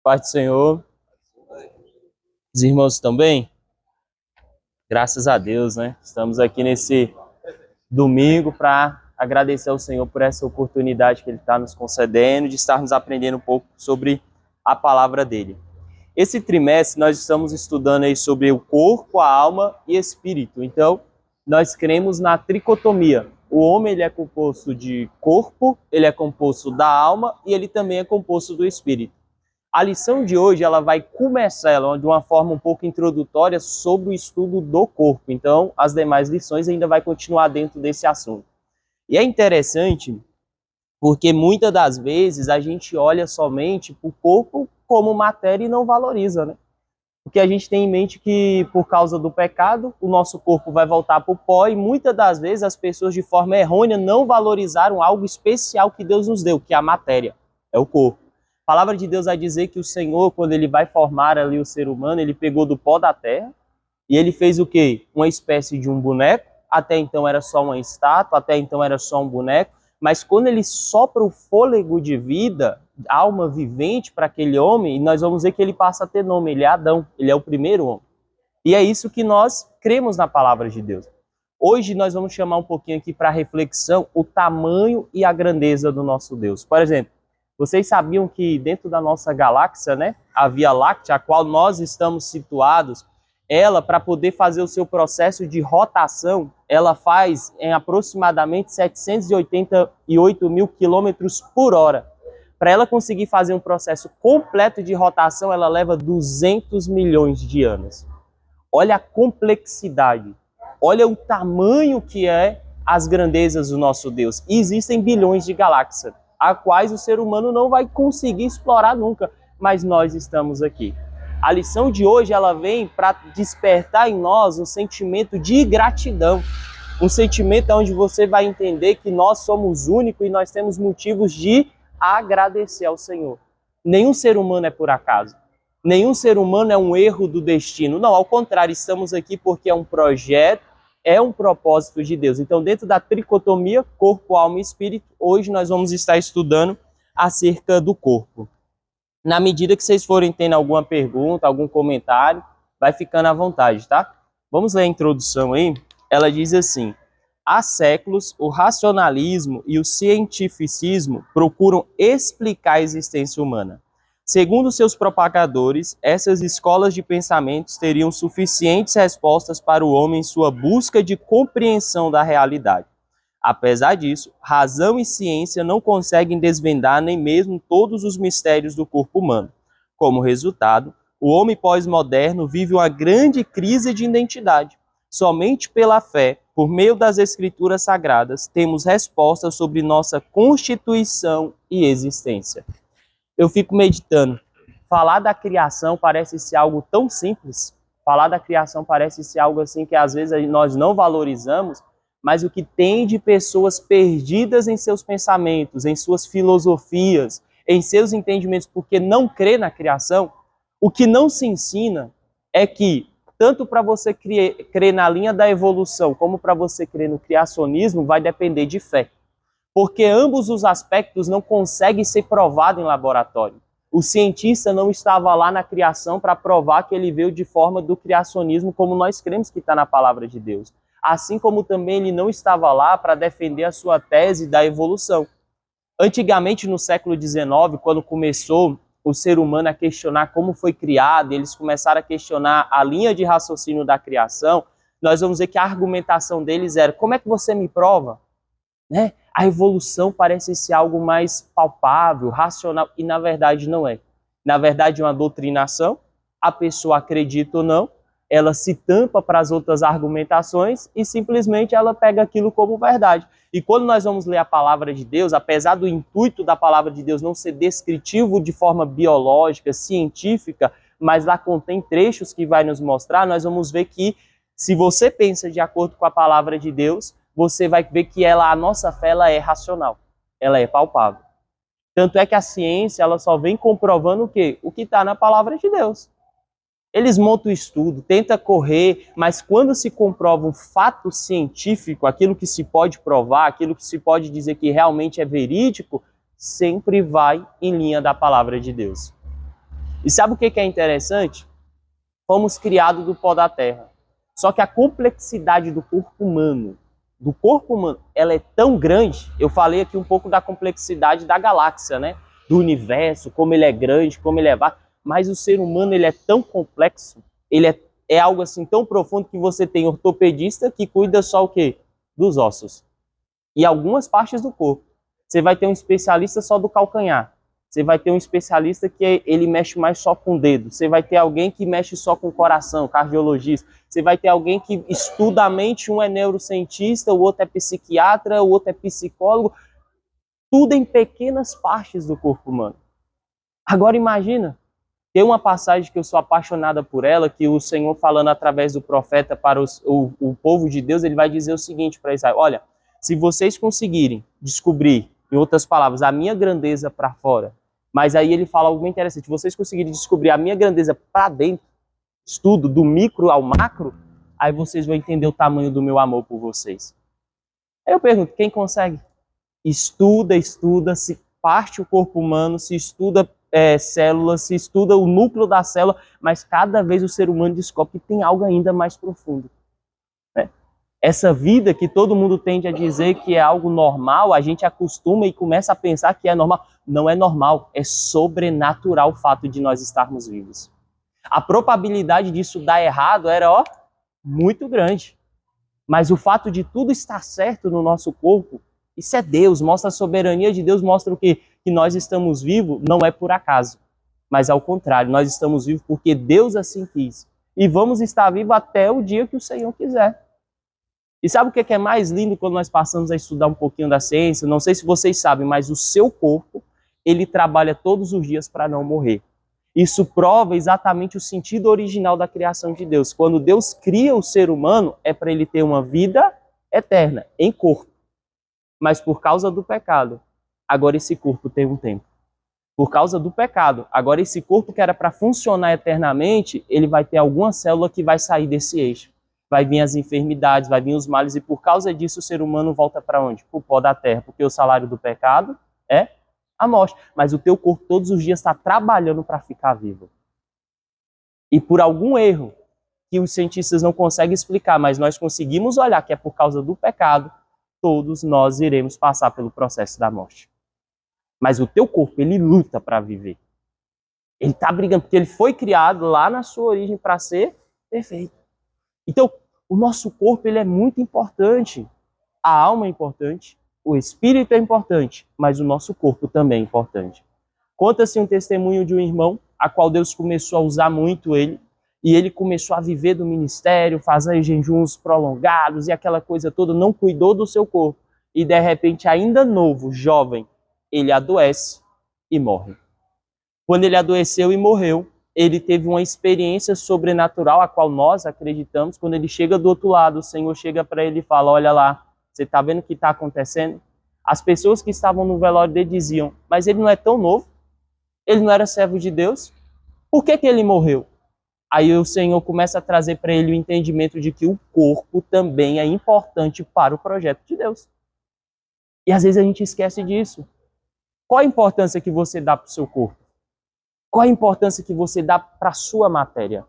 Paz do Senhor. Os irmãos estão bem? Graças a Deus, né? Estamos aqui nesse domingo para agradecer ao Senhor por essa oportunidade que Ele está nos concedendo de estarmos aprendendo um pouco sobre a palavra dele. Esse trimestre nós estamos estudando aí sobre o corpo, a alma e espírito. Então, nós cremos na tricotomia. O homem ele é composto de corpo, ele é composto da alma e ele também é composto do espírito. A lição de hoje ela vai começar de uma forma um pouco introdutória sobre o estudo do corpo. Então, as demais lições ainda vai continuar dentro desse assunto. E é interessante porque muitas das vezes a gente olha somente para o corpo como matéria e não valoriza, né? Porque a gente tem em mente que por causa do pecado, o nosso corpo vai voltar para o pó e muitas das vezes as pessoas de forma errônea não valorizaram algo especial que Deus nos deu, que é a matéria, é o corpo. A palavra de Deus vai dizer que o Senhor, quando ele vai formar ali o ser humano, ele pegou do pó da terra e ele fez o quê? Uma espécie de um boneco. Até então era só uma estátua, até então era só um boneco. Mas quando ele sopra o fôlego de vida, alma vivente para aquele homem, nós vamos ver que ele passa a ter nome, ele é Adão, ele é o primeiro homem. E é isso que nós cremos na palavra de Deus. Hoje nós vamos chamar um pouquinho aqui para reflexão o tamanho e a grandeza do nosso Deus. Por exemplo, vocês sabiam que dentro da nossa galáxia, né, a Via Láctea, a qual nós estamos situados, ela, para poder fazer o seu processo de rotação, ela faz em aproximadamente 788 mil quilômetros por hora. Para ela conseguir fazer um processo completo de rotação, ela leva 200 milhões de anos. Olha a complexidade, olha o tamanho que é as grandezas do nosso Deus. E existem bilhões de galáxias, a quais o ser humano não vai conseguir explorar nunca, mas nós estamos aqui. A lição de hoje ela vem para despertar em nós um sentimento de gratidão, um sentimento onde você vai entender que nós somos únicos e nós temos motivos de agradecer ao Senhor. Nenhum ser humano é por acaso. Nenhum ser humano é um erro do destino. Não, ao contrário, estamos aqui porque é um projeto, é um propósito de Deus. Então, dentro da tricotomia, corpo, alma e espírito, hoje nós vamos estar estudando acerca do corpo. Na medida que vocês forem tendo alguma pergunta, algum comentário, vai ficando à vontade, tá? Vamos ler a introdução aí. Ela diz assim: há séculos, o racionalismo e o cientificismo procuram explicar a existência humana. Segundo seus propagadores, essas escolas de pensamentos teriam suficientes respostas para o homem em sua busca de compreensão da realidade. Apesar disso, razão e ciência não conseguem desvendar nem mesmo todos os mistérios do corpo humano. Como resultado, o homem pós-moderno vive uma grande crise de identidade. Somente pela fé, por meio das escrituras sagradas, temos respostas sobre nossa constituição e existência. Eu fico meditando. Falar da criação parece ser algo tão simples. Falar da criação parece ser algo assim que às vezes nós não valorizamos, mas o que tem de pessoas perdidas em seus pensamentos, em suas filosofias, em seus entendimentos, porque não crê na criação, o que não se ensina é que, tanto para você crer na linha da evolução, como para você crer no criacionismo, vai depender de fé. Porque ambos os aspectos não conseguem ser provados em laboratório. O cientista não estava lá na criação para provar que ele veio de forma do criacionismo, como nós cremos que está na palavra de Deus. Assim como também ele não estava lá para defender a sua tese da evolução. Antigamente, no século XIX, quando começou o ser humano a questionar como foi criado, eles começaram a questionar a linha de raciocínio da criação, nós vamos ver que a argumentação deles era: como é que você me prova? Né? A evolução parece ser algo mais palpável, racional, e na verdade não é. Na verdade é uma doutrinação, a pessoa acredita ou não, ela se tampa para as outras argumentações e simplesmente ela pega aquilo como verdade. E quando nós vamos ler a palavra de Deus, apesar do intuito da palavra de Deus não ser descritivo de forma biológica, científica, mas lá contém trechos que vai nos mostrar, nós vamos ver que se você pensa de acordo com a palavra de Deus, você vai ver que a nossa fé ela é racional, ela é palpável. Tanto é que a ciência ela só vem comprovando o quê? O que está na palavra de Deus. Eles montam o estudo, tentam correr, mas quando se comprova um fato científico, aquilo que se pode provar, aquilo que se pode dizer que realmente é verídico, sempre vai em linha da palavra de Deus. E sabe o que é interessante? Fomos criados do pó da terra. Só que a complexidade do corpo humano, ela é tão grande. Eu falei aqui um pouco da complexidade da galáxia, né? Do universo, como ele é grande, como ele é vasto. Mas o ser humano, ele é tão complexo, é algo assim tão profundo que você tem ortopedista que cuida só o quê? Dos ossos. E algumas partes do corpo. Você vai ter um especialista só do calcanhar. Você vai ter um especialista que ele mexe mais só com o dedo. Você vai ter alguém que mexe só com o coração, cardiologista. Você vai ter alguém que estuda a mente, um é neurocientista, o outro é psiquiatra, o outro é psicólogo. Tudo em pequenas partes do corpo humano. Agora imagina, tem uma passagem que eu sou apaixonada por ela, que o Senhor falando através do profeta para o povo de Deus, ele vai dizer o seguinte para Israel: olha, se vocês conseguirem descobrir, em outras palavras, a minha grandeza para fora, mas aí ele fala algo bem interessante, se vocês conseguirem descobrir a minha grandeza para dentro, estudo do micro ao macro, aí vocês vão entender o tamanho do meu amor por vocês. Aí eu pergunto, quem consegue? Estuda, se parte o corpo humano, se estuda células, se estuda o núcleo da célula, mas cada vez o ser humano descobre que tem algo ainda mais profundo. Né? Essa vida que todo mundo tende a dizer que é algo normal, a gente acostuma e começa a pensar que é normal. Não é normal, é sobrenatural o fato de nós estarmos vivos. A probabilidade disso dar errado era, muito grande. Mas o fato de tudo estar certo no nosso corpo, isso é Deus, mostra a soberania de Deus, mostra o quê? Que nós estamos vivos não é por acaso, mas ao contrário, nós estamos vivos porque Deus assim quis. E vamos estar vivos até o dia que o Senhor quiser. E sabe o que é mais lindo quando nós passamos a estudar um pouquinho da ciência? Não sei se vocês sabem, mas o seu corpo, ele trabalha todos os dias para não morrer. Isso prova exatamente o sentido original da criação de Deus. Quando Deus cria o ser humano, é para ele ter uma vida eterna, em corpo. Mas por causa do pecado, agora esse corpo tem um tempo. Por causa do pecado, agora esse corpo que era para funcionar eternamente, ele vai ter alguma célula que vai sair desse eixo. Vai vir as enfermidades, vai vir os males, e por causa disso o ser humano volta para onde? Para o pó da terra, porque o salário do pecado é a morte. Mas o teu corpo todos os dias está trabalhando para ficar vivo. E por algum erro que os cientistas não conseguem explicar, mas nós conseguimos olhar que é por causa do pecado, todos nós iremos passar pelo processo da morte. Mas o teu corpo, ele luta para viver. Ele está brigando, porque ele foi criado lá na sua origem para ser perfeito. Então, o nosso corpo, ele é muito importante. A alma é importante, o espírito é importante, mas o nosso corpo também é importante. Conta-se um testemunho de um irmão, a qual Deus começou a usar muito ele, e ele começou a viver do ministério, fazer jejuns prolongados e aquela coisa toda, não cuidou do seu corpo. E de repente, ainda novo, jovem, ele adoece e morre. Quando ele adoeceu e morreu, ele teve uma experiência sobrenatural, a qual nós acreditamos. Quando ele chega do outro lado, o Senhor chega para ele e fala: olha lá, você está vendo o que está acontecendo? As pessoas que estavam no velório dele diziam: mas ele não é tão novo? Ele não era servo de Deus? Por que ele morreu? Aí o Senhor começa a trazer para ele o entendimento de que o corpo também é importante para o projeto de Deus. E às vezes a gente esquece disso. Qual a importância que você dá para o seu corpo? Qual a importância que você dá para a sua matéria?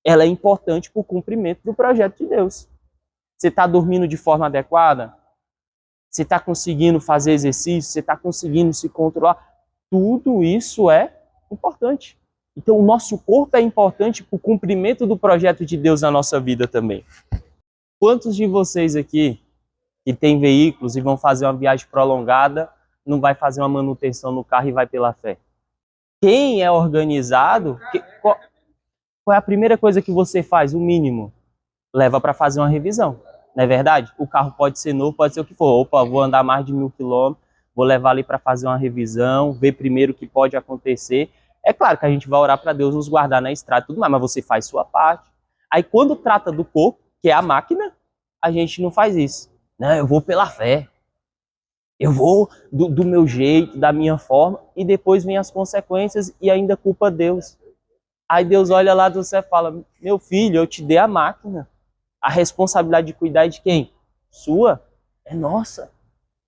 Ela é importante para o cumprimento do projeto de Deus. Você está dormindo de forma adequada? Você está conseguindo fazer exercício? Você está conseguindo se controlar? Tudo isso é importante. Então, o nosso corpo é importante para o cumprimento do projeto de Deus na nossa vida também. Quantos de vocês aqui que têm veículos e vão fazer uma viagem prolongada, não vai fazer uma manutenção no carro e vai pela fé? Quem é organizado, qual é a primeira coisa que você faz? O mínimo. Leva para fazer uma revisão. Não é verdade? O carro pode ser novo, pode ser o que for. Opa, vou andar mais de 1000 quilômetros, vou levar ali para fazer uma revisão, ver primeiro o que pode acontecer. É claro que a gente vai orar para Deus nos guardar na estrada e tudo mais, mas você faz sua parte. Aí quando trata do corpo, que é a máquina, a gente não faz isso. Não, eu vou pela fé. Eu vou do meu jeito, da minha forma, e depois vem as consequências e ainda culpa Deus. Aí Deus olha lá do céu e fala: meu filho, eu te dei a máquina. A responsabilidade de cuidar é de quem? Sua? É nossa.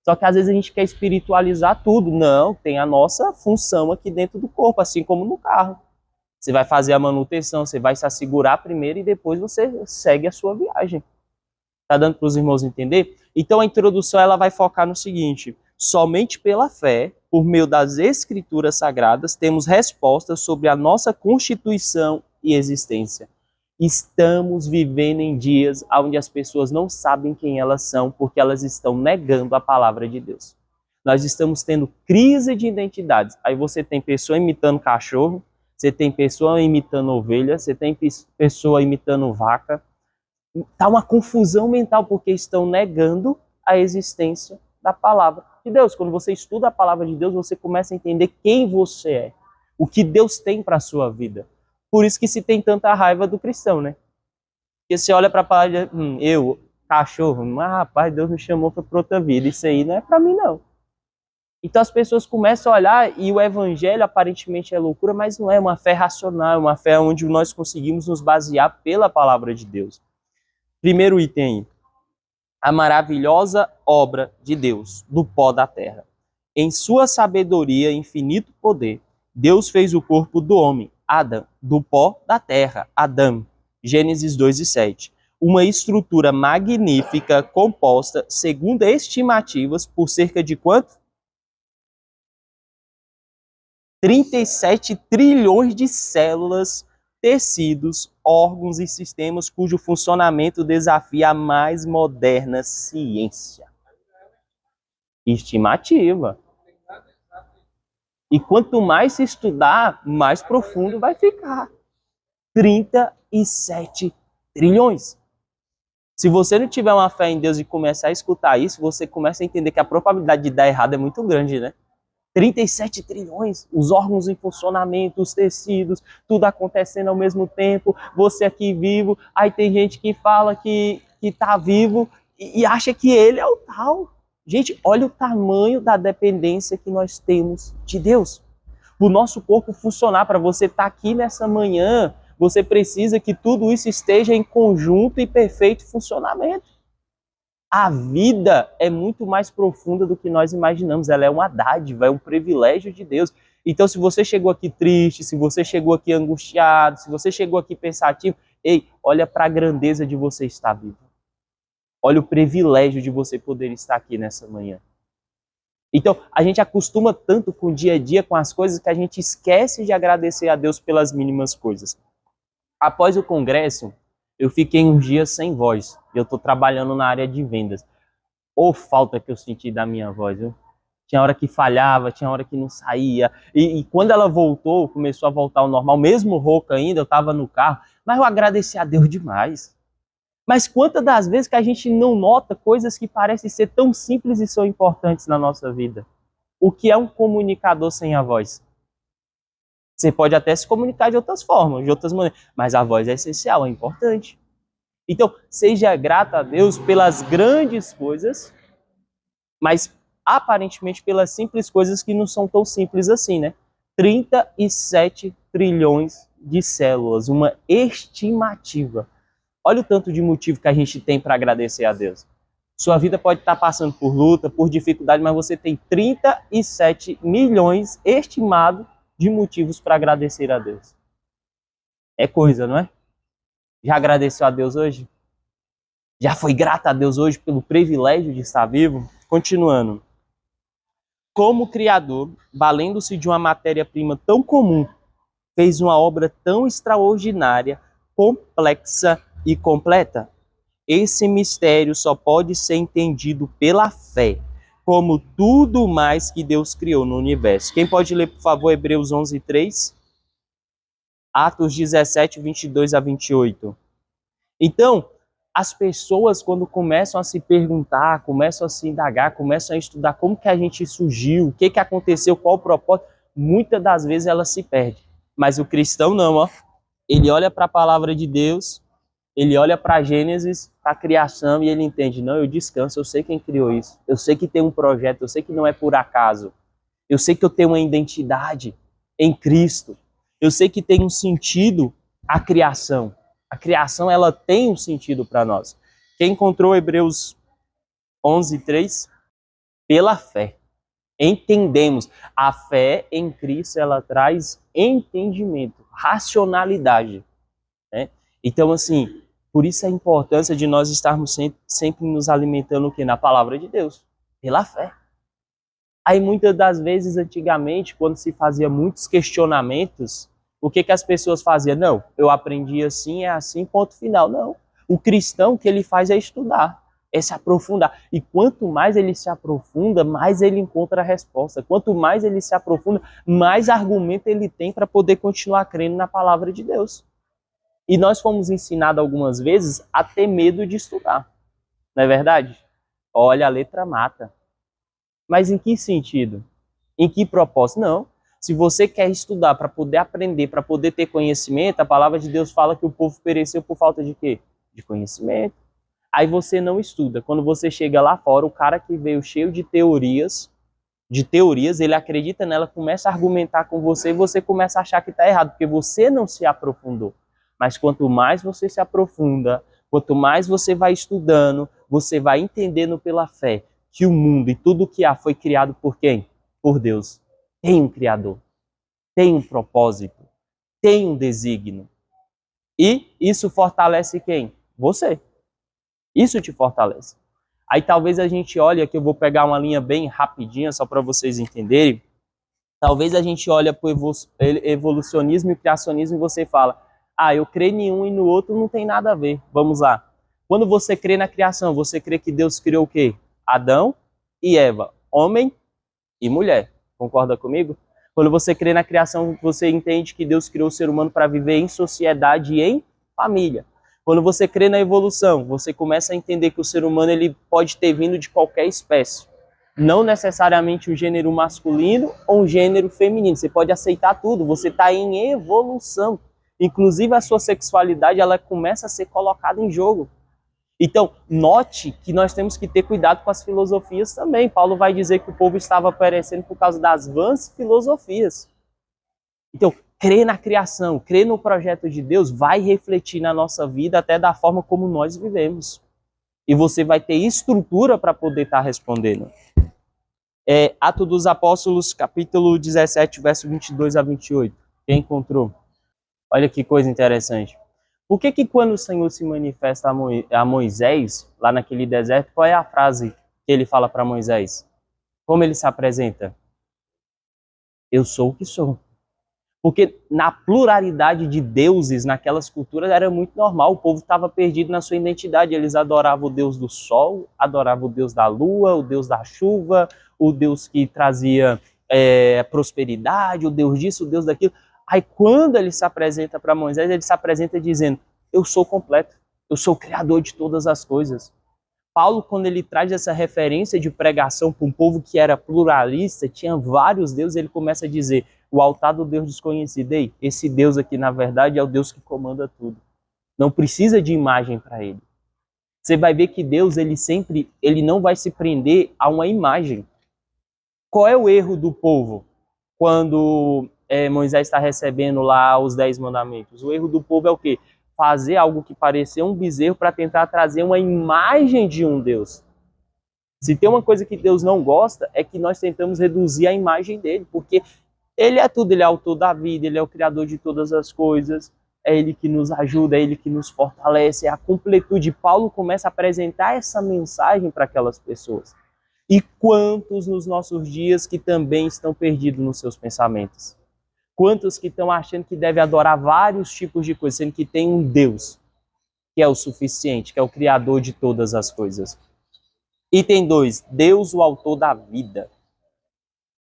Só que às vezes a gente quer espiritualizar tudo. Não, tem a nossa função aqui dentro do corpo, assim como no carro. Você vai fazer a manutenção, você vai se assegurar primeiro e depois você segue a sua viagem. Tá dando para os irmãos entender? Então a introdução ela vai focar no seguinte: somente pela fé, por meio das escrituras sagradas, temos respostas sobre a nossa constituição e existência. Estamos vivendo em dias onde as pessoas não sabem quem elas são porque elas estão negando a palavra de Deus. Nós estamos tendo crise de identidades. Aí você tem pessoa imitando cachorro, você tem pessoa imitando ovelha, você tem pessoa imitando vaca. Está uma confusão mental porque estão negando a existência da palavra de Deus. Quando você estuda a palavra de Deus, você começa a entender quem você é, o que Deus tem para a sua vida. Por isso que se tem tanta raiva do cristão, né? Porque você olha para a palavra eu, cachorro, mas rapaz, Deus me chamou para outra vida, isso aí não é para mim não. Então as pessoas começam a olhar e o evangelho aparentemente é loucura, mas não é uma fé racional, é uma fé onde nós conseguimos nos basear pela palavra de Deus. Primeiro item, a maravilhosa obra de Deus, do pó da terra. Em sua sabedoria e infinito poder, Deus fez o corpo do homem, Adão, do pó da terra, Adão, Gênesis 2:7. Uma estrutura magnífica composta, segundo estimativas, por cerca de quanto? 37 trilhões de células, tecidos, órgãos e sistemas cujo funcionamento desafia a mais moderna ciência. Estimativa. E quanto mais se estudar, mais profundo vai ficar. 37 trilhões. Se você não tiver uma fé em Deus e começar a escutar isso, você começa a entender que a probabilidade de dar errado é muito grande, né? 37 trilhões, os órgãos em funcionamento, os tecidos, tudo acontecendo ao mesmo tempo, você aqui vivo, aí tem gente que fala que tá vivo e acha que ele é o tal. Gente, olha o tamanho da dependência que nós temos de Deus. Para o nosso corpo funcionar, para você estar aqui nessa manhã, você precisa que tudo isso esteja em conjunto e perfeito funcionamento. A vida é muito mais profunda do que nós imaginamos. Ela é uma dádiva, é um privilégio de Deus. Então, se você chegou aqui triste, se você chegou aqui angustiado, se você chegou aqui pensativo, ei, olha para a grandeza de você estar vivo. Olha o privilégio de você poder estar aqui nessa manhã. Então, a gente acostuma tanto com o dia a dia, com as coisas, que a gente esquece de agradecer a Deus pelas mínimas coisas. Após o congresso, eu fiquei uns dias sem voz. Eu estou trabalhando na área de vendas. Ou falta que eu senti da minha voz, viu? Tinha hora que falhava, tinha hora que não saía. E quando ela voltou, começou a voltar ao normal, mesmo rouca ainda, eu estava no carro. Mas eu agradeci a Deus demais. Mas quantas das vezes que a gente não nota coisas que parecem ser tão simples e são importantes na nossa vida? O que é um comunicador sem a voz? Você pode até se comunicar de outras formas, de outras maneiras, mas a voz é essencial, é importante. Então, seja grato a Deus pelas grandes coisas, mas aparentemente pelas simples coisas que não são tão simples assim, né? 37 trilhões de células, uma estimativa. Olha o tanto de motivo que a gente tem para agradecer a Deus. Sua vida pode estar passando por luta, por dificuldade, mas você tem 37 milhões estimado de motivos para agradecer a Deus. É coisa, não é? Já agradeceu a Deus hoje? Já foi grata a Deus hoje pelo privilégio de estar vivo? Continuando. Como Criador, valendo-se de uma matéria-prima tão comum, fez uma obra tão extraordinária, complexa e completa? Esse mistério só pode ser entendido pela fé, como tudo mais que Deus criou no universo. Quem pode ler, por favor, Hebreus 11:3? Atos 17, 22 a 28. Então, as pessoas, quando começam a se perguntar, começam a se indagar, começam a estudar como que a gente surgiu, o que aconteceu, qual o propósito, muitas das vezes elas se perdem. Mas o cristão não, ó. Ele olha para a palavra de Deus, ele olha para Gênesis, para a criação, e ele entende, não, eu descanso, eu sei quem criou isso, eu sei que tem um projeto, eu sei que não é por acaso, eu sei que eu tenho uma identidade em Cristo, eu sei que tem um sentido a criação. A criação, ela tem um sentido para nós. Quem encontrou Hebreus 11:3? Pela fé. Entendemos. A fé em Cristo, ela traz entendimento, racionalidade, né? Então, assim, por isso a importância de nós estarmos sempre nos alimentando o quê? Na palavra de Deus, pela fé. Aí, muitas das vezes, antigamente, quando se fazia muitos questionamentos, o que que as pessoas faziam? Não, eu aprendi assim, é assim, ponto final. Não. O cristão, o que ele faz é estudar, é se aprofundar. E quanto mais ele se aprofunda, mais ele encontra a resposta. Quanto mais ele se aprofunda, mais argumento ele tem para poder continuar crendo na palavra de Deus. E nós fomos ensinados algumas vezes a ter medo de estudar. Não é verdade? Olha, a letra mata. Mas em que sentido? Em que propósito? Não. Se você quer estudar para poder aprender, para poder ter conhecimento, a palavra de Deus fala que o povo pereceu por falta de quê? De conhecimento. Aí você não estuda. Quando você chega lá fora, o cara que veio cheio de teorias, ele acredita nela, começa a argumentar com você e você começa a achar que está errado, porque você não se aprofundou. Mas quanto mais você se aprofunda, quanto mais você vai estudando, você vai entendendo pela fé que o mundo e tudo o que há foi criado por quem? Por Deus. Tem um Criador, tem um propósito, tem um desígnio. E isso fortalece quem? Você. Isso te fortalece. Aí talvez a gente olhe, aqui eu vou pegar uma linha bem rapidinha, só para vocês entenderem. Talvez a gente olhe para o evolucionismo e criacionismo e você fala, eu creio em um e no outro não tem nada a ver. Vamos lá. Quando você crê na criação, você crê que Deus criou o quê? Adão e Eva, homem e mulher. Concorda comigo? Quando você crê na criação, você entende que Deus criou o ser humano para viver em sociedade e em família. Quando você crê na evolução, você começa a entender que o ser humano ele pode ter vindo de qualquer espécie. Não necessariamente um gênero masculino ou um gênero feminino. Você pode aceitar tudo, você está em evolução. Inclusive a sua sexualidade ela começa a ser colocada em jogo. Então, note que nós temos que ter cuidado com as filosofias também. Paulo vai dizer que o povo estava perecendo por causa das vãs filosofias. Então, crer na criação, crer no projeto de Deus vai refletir na nossa vida até da forma como nós vivemos. E você vai ter estrutura para poder estar respondendo. Atos dos Apóstolos, capítulo 17, verso 22 a 28. Quem encontrou? Olha que coisa interessante. Por que que quando o Senhor se manifesta a Moisés, lá naquele deserto, qual é a frase que ele fala para Moisés? Como ele se apresenta? Eu sou o que sou. Porque na pluralidade de deuses naquelas culturas era muito normal, o povo estava perdido na sua identidade, eles adoravam o Deus do sol, adoravam o Deus da lua, o Deus da chuva, o Deus que trazia prosperidade, o Deus disso, o Deus daquilo. Aí quando ele se apresenta para Moisés, ele se apresenta dizendo, eu sou completo, eu sou o criador de todas as coisas. Paulo, quando ele traz essa referência de pregação para um povo que era pluralista, tinha vários deuses, ele começa a dizer, o altar do Deus desconhecido, ei, esse Deus aqui, na verdade, é o Deus que comanda tudo. Não precisa de imagem para ele. Você vai ver que Deus, ele não vai se prender a uma imagem. Qual é o erro do povo quando Moisés está recebendo lá os 10 mandamentos? O erro do povo é o quê? Fazer algo que parecia um bezerro para tentar trazer uma imagem de um Deus. Se tem uma coisa que Deus não gosta, é que nós tentamos reduzir a imagem dele, porque ele é tudo, ele é o autor da vida, ele é o criador de todas as coisas, é ele que nos ajuda, é ele que nos fortalece, é a completude. Paulo começa a apresentar essa mensagem para aquelas pessoas. E quantos nos nossos dias que também estão perdidos nos seus pensamentos? Quantos que estão achando que deve adorar vários tipos de coisas, sendo que tem um Deus que é o suficiente, que é o criador de todas as coisas. Item 2, Deus, o autor da vida.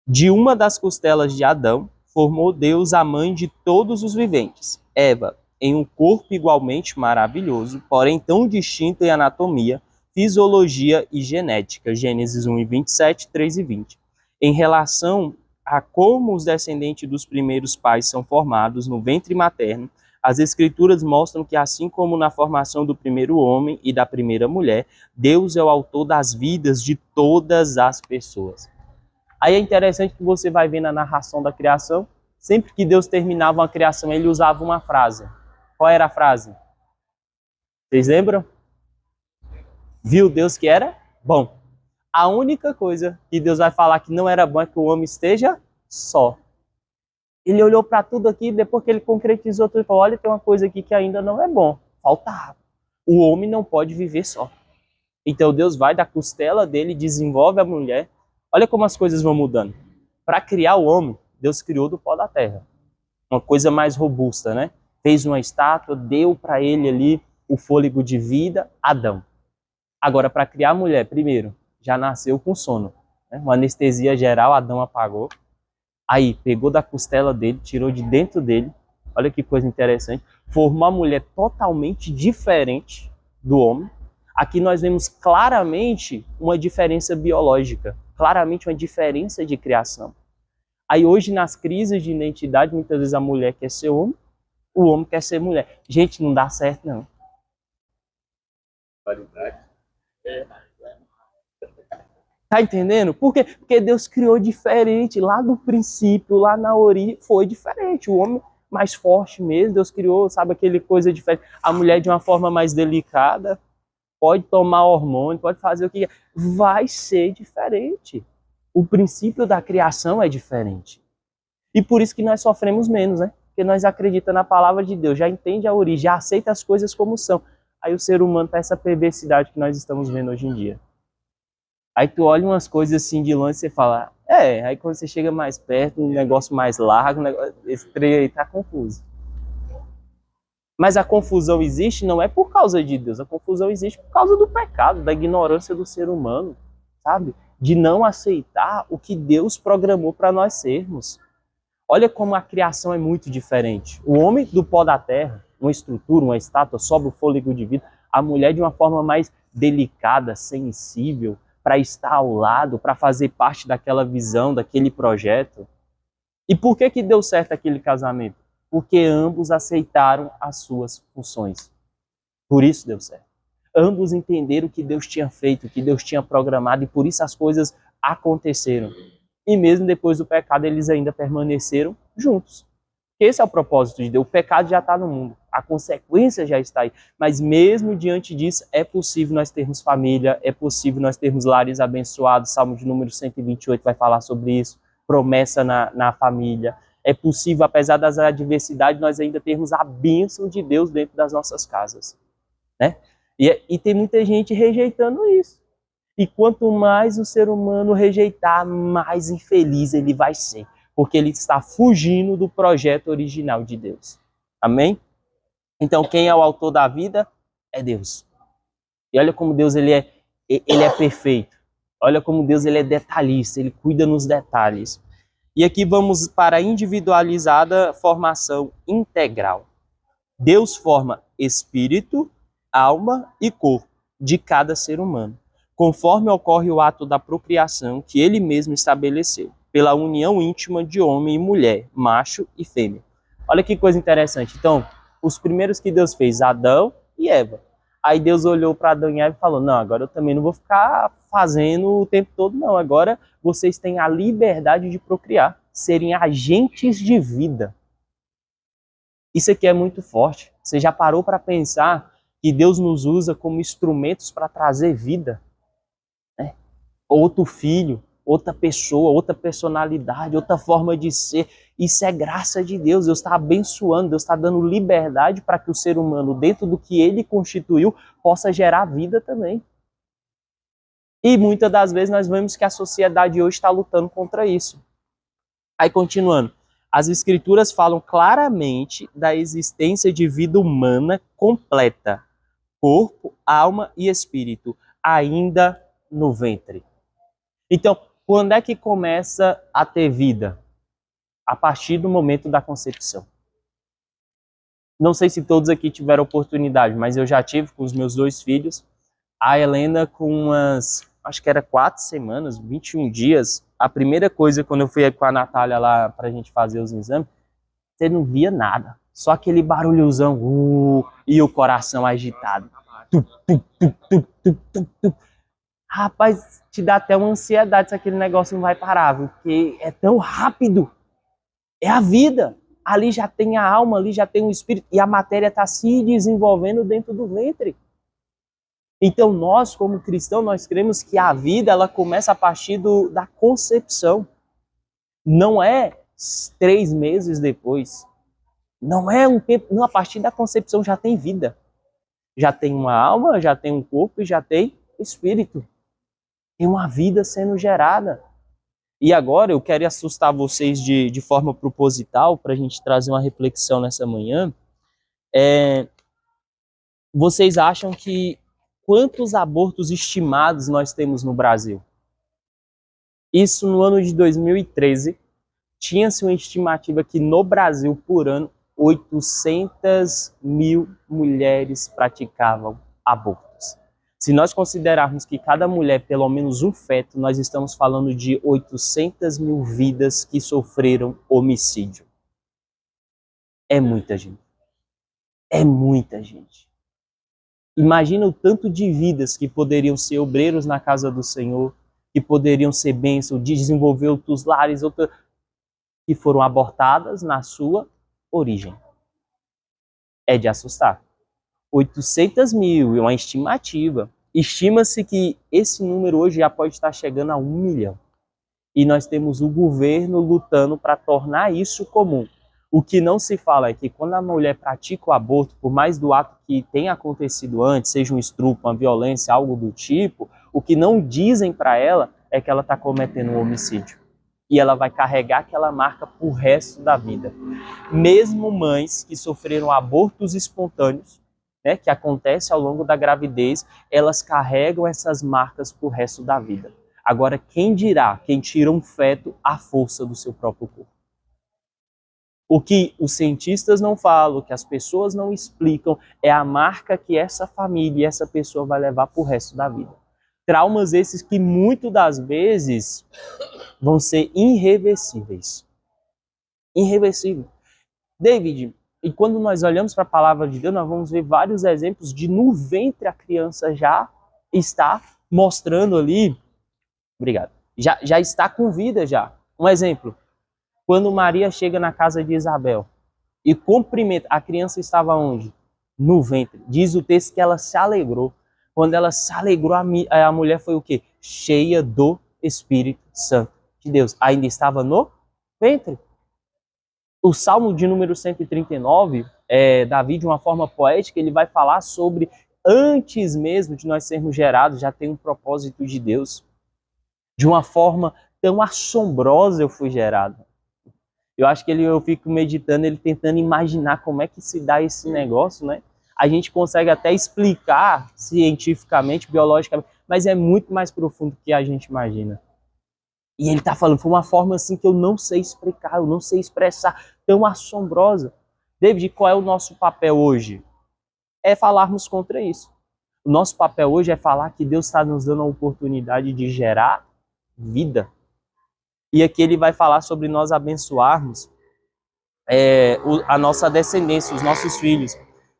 De uma das costelas de Adão, formou Deus a mãe de todos os viventes, Eva, em um corpo igualmente maravilhoso, porém tão distinto em anatomia, fisiologia e genética, Gênesis 1 e 27, 3 e 20. Em relação a como os descendentes dos primeiros pais são formados no ventre materno, as escrituras mostram que assim como na formação do primeiro homem e da primeira mulher, Deus é o autor das vidas de todas as pessoas. Aí é interessante que você vai ver na narração da criação, sempre que Deus terminava uma criação, ele usava uma frase. Qual era a frase? Vocês lembram? Viu Deus que era bom. A única coisa que Deus vai falar que não era bom é que o homem esteja só. Ele olhou para tudo aqui, depois que ele concretizou tudo, ele falou, olha, tem uma coisa aqui que ainda não é bom, falta água. O homem não pode viver só. Então Deus vai da costela dele, desenvolve a mulher. Olha como as coisas vão mudando. Para criar o homem, Deus criou do pó da terra. Uma coisa mais robusta, né? Fez uma estátua, deu para ele ali o fôlego de vida, Adão. Agora, para criar a mulher, primeiro, já nasceu com sono. Né? Uma anestesia geral, Adão apagou. Aí, pegou da costela dele, tirou de dentro dele. Olha que coisa interessante. Formou uma mulher totalmente diferente do homem. Aqui nós vemos claramente uma diferença biológica, claramente uma diferença de criação. Aí hoje, nas crises de identidade, muitas vezes a mulher quer ser homem, o homem quer ser mulher. Gente, não dá certo, não. Tá entendendo? Por quê? Porque Deus criou diferente. Lá do princípio, lá na origem, foi diferente. O homem mais forte mesmo, Deus criou, sabe, aquele coisa diferente. A mulher de uma forma mais delicada, pode tomar hormônio, pode fazer o que quer. Vai ser diferente. O princípio da criação é diferente. E por isso que nós sofremos menos, né? Porque nós acreditamos na palavra de Deus, já entende a origem, já aceita as coisas como são. Aí o ser humano tá essa perversidade que nós estamos vendo hoje em dia. Aí tu olha umas coisas assim de longe e você fala, aí quando você chega mais perto, um negócio mais largo, esse trem aí tá confuso. Mas a confusão existe não é por causa de Deus, a confusão existe por causa do pecado, da ignorância do ser humano, sabe? De não aceitar o que Deus programou para nós sermos. Olha como a criação é muito diferente. O homem do pó da terra, uma estrutura, uma estátua, sobe o fôlego de vida. A mulher de uma forma mais delicada, sensível, para estar ao lado, para fazer parte daquela visão, daquele projeto. E por que deu certo aquele casamento? Porque ambos aceitaram as suas funções. Por isso deu certo. Ambos entenderam o que Deus tinha feito, o que Deus tinha programado, e por isso as coisas aconteceram. E mesmo depois do pecado, eles ainda permaneceram juntos. Esse é o propósito de Deus. O pecado já está no mundo, a consequência já está aí. Mas mesmo diante disso, é possível nós termos família, é possível nós termos lares abençoados. Salmo de número 128 vai falar sobre isso. Promessa na família. É possível, apesar das adversidades, nós ainda termos a bênção de Deus dentro das nossas casas. Né? E tem muita gente rejeitando isso. E quanto mais o ser humano rejeitar, mais infeliz ele vai ser. Porque ele está fugindo do projeto original de Deus. Amém? Então, quem é o autor da vida? É Deus. E olha como Deus ele é perfeito. Olha como Deus ele é detalhista, ele cuida nos detalhes. E aqui vamos para a individualizada formação integral. Deus forma espírito, alma e corpo de cada ser humano, conforme ocorre o ato da procriação que ele mesmo estabeleceu, pela união íntima de homem e mulher, macho e fêmea. Olha que coisa interessante. Então, os primeiros que Deus fez, Adão e Eva. Aí Deus olhou para Adão e Eva e falou, não, agora eu também não vou ficar fazendo o tempo todo, não. Agora vocês têm a liberdade de procriar, serem agentes de vida. Isso aqui é muito forte. Você já parou para pensar que Deus nos usa como instrumentos para trazer vida? Né? Outro filho, outra pessoa, outra personalidade, outra forma de ser. Isso é graça de Deus. Deus está abençoando, Deus está dando liberdade para que o ser humano, dentro do que ele constituiu, possa gerar vida também. E muitas das vezes nós vemos que a sociedade hoje está lutando contra isso. Aí continuando. As escrituras falam claramente da existência de vida humana completa, corpo, alma e espírito, ainda no ventre. Então, quando é que começa a ter vida? A partir do momento da concepção. Não sei se todos aqui tiveram oportunidade, mas eu já tive com os meus 2 filhos. A Helena com acho que era 4 semanas, 21 dias. A primeira coisa, quando eu fui com a Natália lá pra gente fazer os exames, você não via nada. Só aquele barulhozão, e o coração agitado. Rapaz, te dá até uma ansiedade se aquele negócio não vai parar, viu? Porque é tão rápido. É a vida. Ali já tem a alma, ali já tem o espírito, e a matéria está se desenvolvendo dentro do ventre. Então nós, como cristãos, nós cremos que a vida ela começa a partir da concepção. Não é 3 meses depois. Não é um tempo, não, a partir da concepção já tem vida. Já tem uma alma, já tem um corpo e já tem espírito. Tem uma vida sendo gerada. E agora eu quero assustar vocês de forma proposital, para a gente trazer uma reflexão nessa manhã. Vocês acham que quantos abortos estimados nós temos no Brasil? Isso no ano de 2013, tinha-se uma estimativa que no Brasil, por ano, 800 mil mulheres praticavam abortos. Se nós considerarmos que cada mulher, pelo menos um feto, nós estamos falando de 800 mil vidas que sofreram homicídio. É muita gente. É muita gente. Imagina o tanto de vidas que poderiam ser obreiros na casa do Senhor, que poderiam ser bênção, desenvolver outros lares, que foram abortadas na sua origem. É de assustar. 800 mil é uma estimativa. Estima-se que esse número hoje já pode estar chegando a 1 milhão. E nós temos o governo lutando para tornar isso comum. O que não se fala é que quando a mulher pratica o aborto, por mais do ato que tenha acontecido antes, seja um estupro, uma violência, algo do tipo, o que não dizem para ela é que ela está cometendo um homicídio. E ela vai carregar aquela marca pro resto da vida. Mesmo mães que sofreram abortos espontâneos, né, que acontece ao longo da gravidez, elas carregam essas marcas pro resto da vida. Agora, quem dirá, quem tira um feto à força do seu próprio corpo? O que os cientistas não falam, o que as pessoas não explicam, é a marca que essa família e essa pessoa vai levar pro resto da vida. Traumas esses que muitas das vezes vão ser irreversíveis. Irreversível. David, e quando nós olhamos para a palavra de Deus, nós vamos ver vários exemplos de no ventre a criança já está mostrando ali, obrigado, já está com vida já. Um exemplo, quando Maria chega na casa de Isabel e cumprimenta, a criança estava onde? No ventre. Diz o texto que ela se alegrou. Quando ela se alegrou, a mulher foi o quê? Cheia do Espírito Santo de Deus. Ainda estava no ventre. O Salmo de número 139, Davi, de uma forma poética, ele vai falar sobre, antes mesmo de nós sermos gerados, já tem um propósito de Deus. De uma forma tão assombrosa eu fui gerado. Eu acho que eu fico meditando, ele tentando imaginar como é que se dá esse negócio, né? A gente consegue até explicar cientificamente, biologicamente, mas é muito mais profundo do que a gente imagina. E ele está falando, foi uma forma assim que eu não sei explicar, eu não sei expressar, tão assombrosa. David, qual é o nosso papel hoje? É falarmos contra isso. O nosso papel hoje é falar que Deus está nos dando a oportunidade de gerar vida. E aqui ele vai falar sobre nós abençoarmos a nossa descendência, os nossos filhos.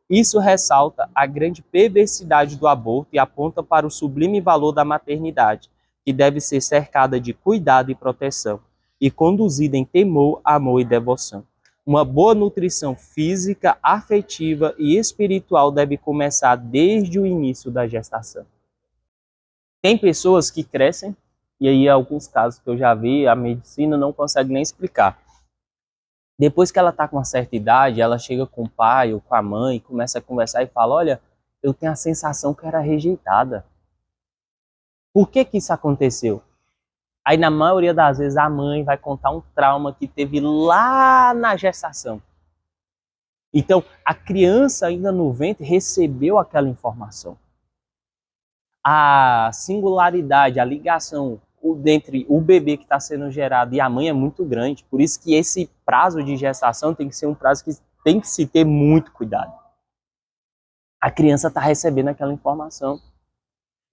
Isso ressalta a grande perversidade do aborto e aponta para o sublime valor da maternidade, que deve ser cercada de cuidado e proteção, e conduzida em temor, amor e devoção. Uma boa nutrição física, afetiva e espiritual deve começar desde o início da gestação. Tem pessoas que crescem, e aí alguns casos que eu já vi, a medicina não consegue nem explicar. Depois que ela está com uma certa idade, ela chega com o pai ou com a mãe, começa a conversar e fala, olha, eu tenho a sensação que eu era rejeitada. Por que isso aconteceu? Aí, na maioria das vezes, a mãe vai contar um trauma que teve lá na gestação. Então, a criança ainda no ventre recebeu aquela informação. A singularidade, a ligação entre o bebê que está sendo gerado e a mãe é muito grande. Por isso que esse prazo de gestação tem que ser um prazo que tem que se ter muito cuidado. A criança está recebendo aquela informação.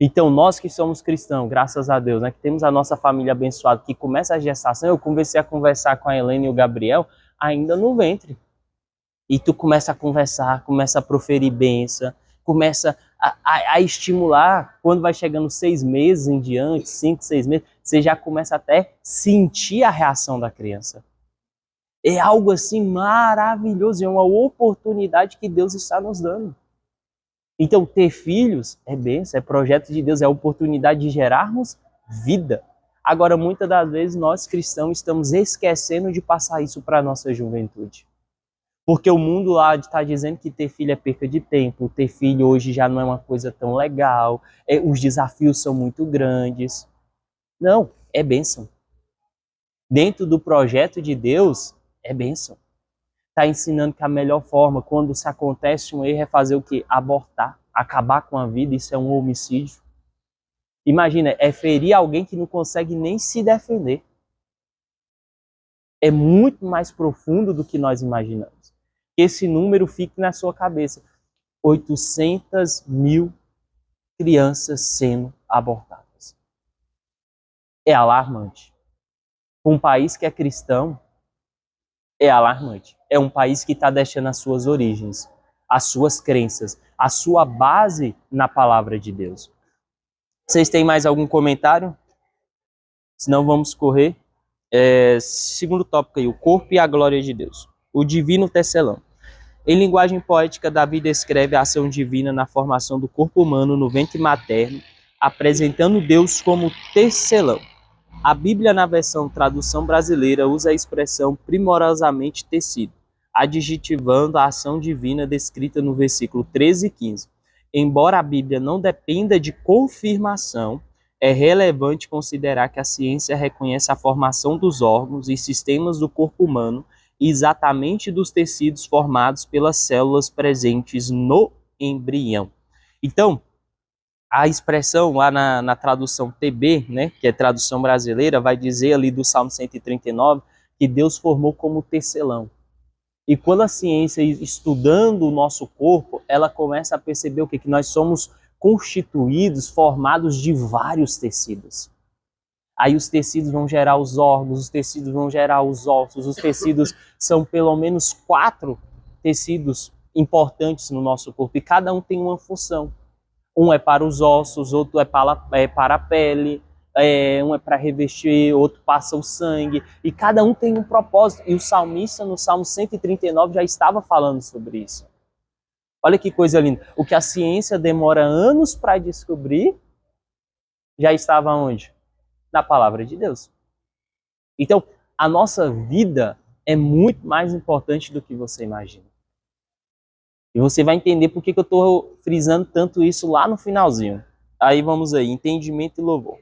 Então, nós que somos cristãos, graças a Deus, né, que temos a nossa família abençoada, que começa a gestação, eu comecei a conversar com a Helena e o Gabriel ainda no ventre. E tu começa a conversar, começa a proferir bênção, começa a estimular. Quando vai chegando 6 meses em diante, 5, 6 meses, você já começa até sentir a reação da criança. É algo assim maravilhoso, é uma oportunidade que Deus está nos dando. Então, ter filhos é bênção, é projeto de Deus, é a oportunidade de gerarmos vida. Agora, muitas das vezes, nós cristãos estamos esquecendo de passar isso para a nossa juventude. Porque o mundo lá está dizendo que ter filho é perca de tempo, ter filho hoje já não é uma coisa tão legal, os desafios são muito grandes. Não, é bênção. Dentro do projeto de Deus, é bênção. Está ensinando que a melhor forma, quando se acontece um erro, é fazer o quê? Abortar, acabar com a vida, isso é um homicídio. Imagina, é ferir alguém que não consegue nem se defender. É muito mais profundo do que nós imaginamos. Que esse número fique na sua cabeça. 800 mil crianças sendo abortadas. É alarmante. Um país que é cristão, é alarmante. É um país que está deixando as suas origens, as suas crenças, a sua base na palavra de Deus. Vocês têm mais algum comentário? Senão vamos correr. Segundo tópico aí, o corpo e a glória de Deus. O divino tecelão. Em linguagem poética, Davi descreve a ação divina na formação do corpo humano no ventre materno, apresentando Deus como tecelão. A Bíblia, na versão tradução brasileira, usa a expressão primorosamente tecido, adjetivando a ação divina descrita no versículo 13 e 15. Embora a Bíblia não dependa de confirmação, é relevante considerar que a ciência reconhece a formação dos órgãos e sistemas do corpo humano exatamente dos tecidos formados pelas células presentes no embrião. Então, a expressão lá na tradução TB, né, que é tradução brasileira, vai dizer ali do Salmo 139 que Deus formou como tecelão. E quando a ciência, estudando o nosso corpo, ela começa a perceber o quê? Que nós somos constituídos, formados de vários tecidos. Aí os tecidos vão gerar os órgãos, os tecidos vão gerar os ossos, os tecidos são pelo menos 4 tecidos importantes no nosso corpo e cada um tem uma função. Um é para os ossos, outro é para a pele, um é para revestir, outro passa o sangue, e cada um tem um propósito. E o salmista, no Salmo 139, já estava falando sobre isso. Olha que coisa linda. O que a ciência demora anos para descobrir, já estava onde? Na palavra de Deus. Então, a nossa vida é muito mais importante do que você imagina. E você vai entender por que eu estou frisando tanto isso lá no finalzinho. Aí vamos aí, entendimento e louvor.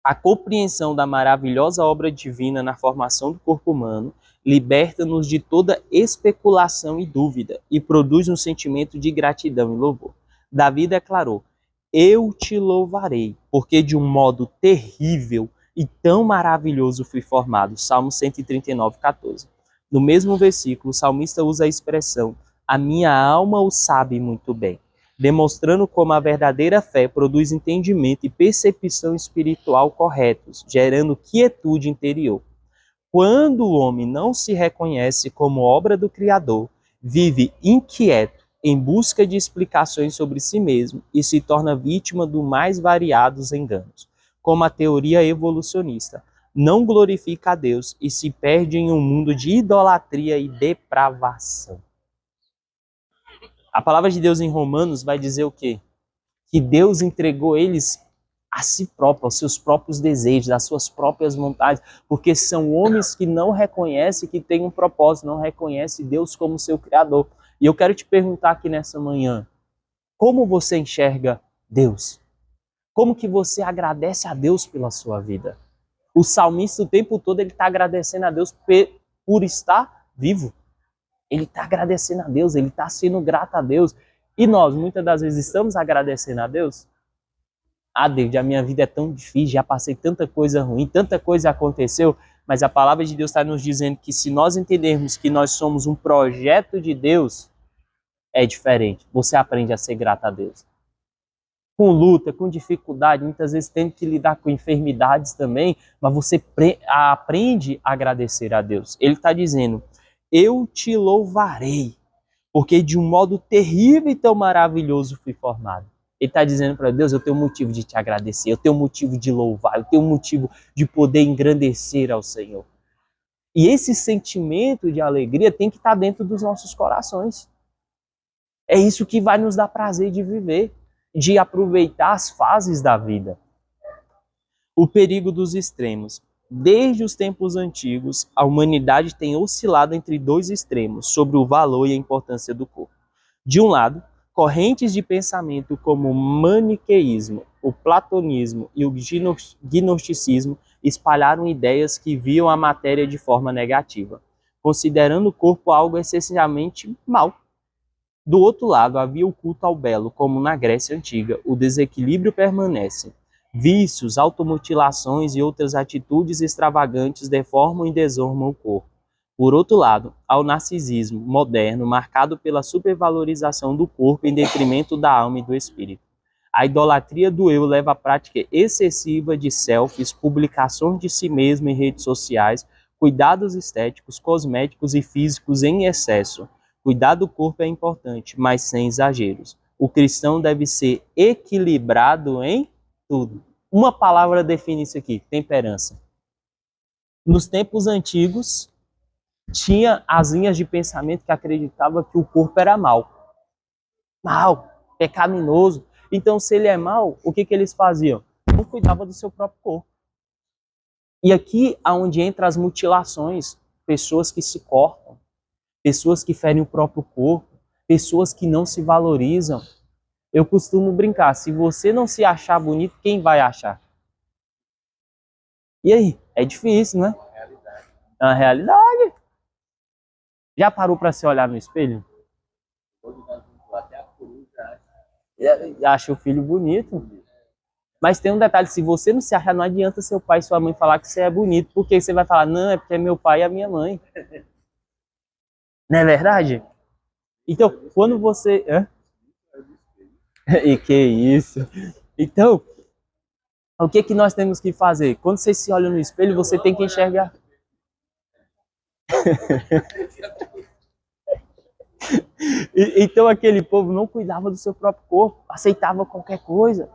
A compreensão da maravilhosa obra divina na formação do corpo humano liberta-nos de toda especulação e dúvida e produz um sentimento de gratidão e louvor. Davi declarou: eu te louvarei, porque de um modo terrível e tão maravilhoso fui formado. Salmo 139, 14. No mesmo versículo, o salmista usa a expressão a minha alma o sabe muito bem, demonstrando como a verdadeira fé produz entendimento e percepção espiritual corretos, gerando quietude interior. Quando o homem não se reconhece como obra do Criador, vive inquieto, em busca de explicações sobre si mesmo e se torna vítima dos mais variados enganos, como a teoria evolucionista. Não glorifica a Deus e se perde em um mundo de idolatria e depravação. A palavra de Deus em Romanos vai dizer o quê? Que Deus entregou eles a si próprio, aos seus próprios desejos, às suas próprias vontades, porque são homens que não reconhecem que tem um propósito, não reconhecem Deus como seu Criador. E eu quero te perguntar aqui nessa manhã, como você enxerga Deus? Como que você agradece a Deus pela sua vida? O salmista o tempo todo ele está agradecendo a Deus por estar vivo. Ele está agradecendo a Deus, ele está sendo grato a Deus. E nós, muitas das vezes, estamos agradecendo a Deus? Ah, David, a minha vida é tão difícil, já passei tanta coisa ruim, tanta coisa aconteceu, mas a palavra de Deus está nos dizendo que se nós entendermos que nós somos um projeto de Deus, é diferente. Você aprende a ser grato a Deus. Com luta, com dificuldade, muitas vezes tendo que lidar com enfermidades também, mas você aprende a agradecer a Deus. Ele está dizendo, eu te louvarei, porque de um modo terrível e tão maravilhoso fui formado. Ele está dizendo para Deus, eu tenho motivo de te agradecer, eu tenho motivo de louvar, eu tenho motivo de poder engrandecer ao Senhor. E esse sentimento de alegria tem que estar dentro dos nossos corações. É isso que vai nos dar prazer de viver, de aproveitar as fases da vida. O perigo dos extremos. Desde os tempos antigos, a humanidade tem oscilado entre dois extremos sobre o valor e a importância do corpo. De um lado, correntes de pensamento como o maniqueísmo, o platonismo e o gnosticismo espalharam ideias que viam a matéria de forma negativa, considerando o corpo algo essencialmente mau. Do outro lado, havia o culto ao belo, como na Grécia Antiga. O desequilíbrio permanece. Vícios, automutilações e outras atitudes extravagantes deformam e desarmam o corpo. Por outro lado, há o narcisismo moderno, marcado pela supervalorização do corpo em detrimento da alma e do espírito. A idolatria do eu leva à prática excessiva de selfies, publicações de si mesmo em redes sociais, cuidados estéticos, cosméticos e físicos em excesso. Cuidar do corpo é importante, mas sem exageros. O cristão deve ser equilibrado em tudo. Uma palavra define isso aqui: temperança. Nos tempos antigos, tinha as linhas de pensamento que acreditavam que o corpo era mau. Mau, pecaminoso. Então, se ele é mau, o que eles faziam? Não cuidavam do seu próprio corpo. E aqui é onde entram as mutilações, pessoas que se cortam, pessoas que ferem o próprio corpo, pessoas que não se valorizam. Eu costumo brincar, se você não se achar bonito, quem vai achar? E aí? É difícil, né? É uma realidade. Já parou para se olhar no espelho? Acha o filho bonito. Mas tem um detalhe, se você não se achar, não adianta seu pai e sua mãe falar que você é bonito, porque você vai falar, não, é porque é meu pai e a minha mãe. Não é verdade? Então, quando você... Hã? E que isso? Então, o que nós temos que fazer? Quando você se olha no espelho, você tem que enxergar. Então, aquele povo não cuidava do seu próprio corpo, aceitava qualquer coisa.